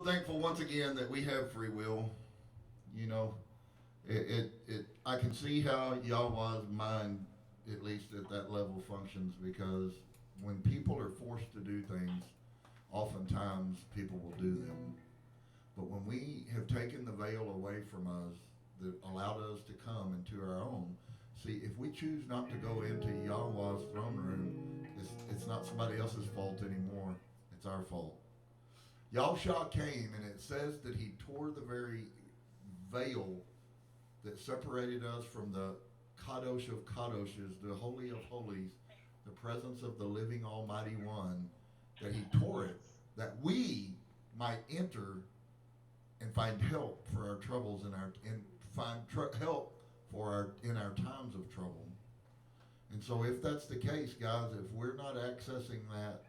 Thankful once again that we have free will. You know, I can see how Yahweh's mind, at least at that level, functions because when people are forced to do things, oftentimes people will do them. But when we have taken the veil away from us that allowed us to come into our own, see, if we choose not to go into Yahweh's throne room, it's not somebody else's fault anymore. It's our fault. Yahushua came, and it says that he tore the very veil that separated us from the Kadosh of Kadoshes, the Holy of Holies, the presence of the living Almighty One, that he tore it, that we might enter and find help for our troubles and find help for our in our times of trouble. And so, if that's the case, guys, if we're not accessing that,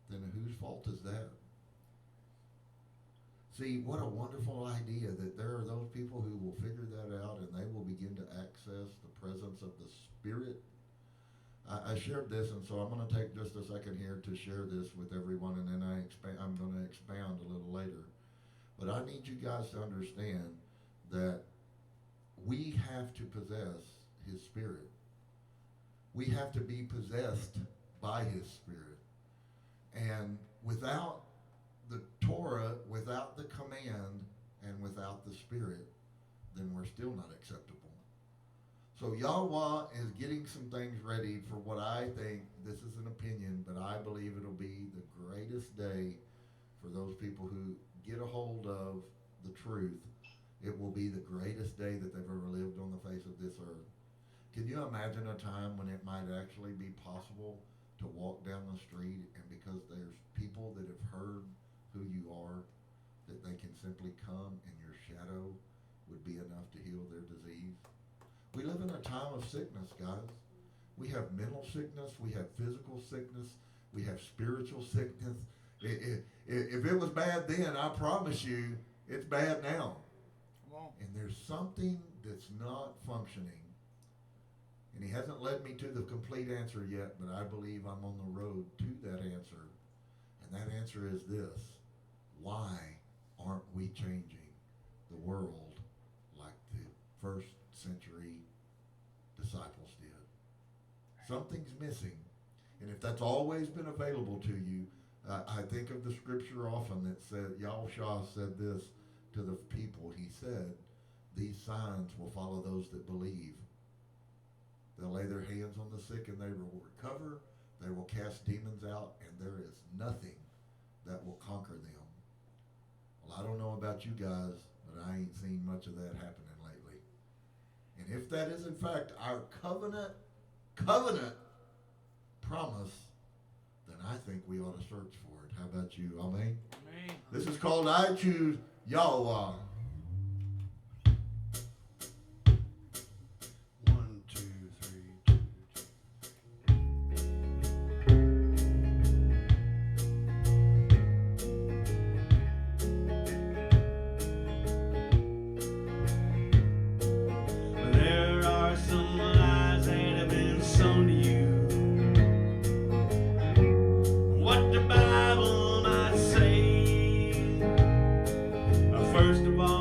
then whose fault is that? See, what a wonderful idea that there are those people who will figure that out and they will begin to access the presence of the Spirit. I shared this, and so I'm going to take just a second here to share this with everyone, and then I'm going to expound a little later. But I need you guys to understand that we have to possess His Spirit. We have to be possessed by His Spirit. And without the Torah, without the command, and without the Spirit, then we're still not acceptable. So YAHUAH is getting some things ready for what I think, this is an opinion, but I believe it'll be the greatest day for those people who get a hold of the truth. It will be the greatest day that they've ever lived on the face of this earth. Can you imagine a time when it might actually be possible to walk down the street and because there's people that have heard who you are, that they can simply come and your shadow would be enough to heal their disease? We live in a time of sickness, guys. We have mental sickness, we have physical sickness, we have spiritual sickness. If it was bad then, I promise you, it's bad now. Come on. And there's something that's not functioning. And he hasn't led me to the complete answer yet, but I believe I'm on the road to that answer. And that answer is this: why aren't we changing the world like the first century disciples did? Something's missing. And if that's always been available to you, I think of the scripture often that said, Yahushua said this to the people. He said, these signs will follow those that believe. They'll lay their hands on the sick and they will recover. They will cast demons out, and there is nothing that will conquer them. Well, I don't know about you guys, but I ain't seen much of that happening lately. And if that is in fact our covenant promise, then I think we ought to search for it. How about you? Amen? Amen. This is called I Choose YAHUAH. 1, 2, 3, 2. There are some lies that have been sown to you. What the Bible might say. First of all,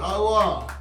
YAHUAH.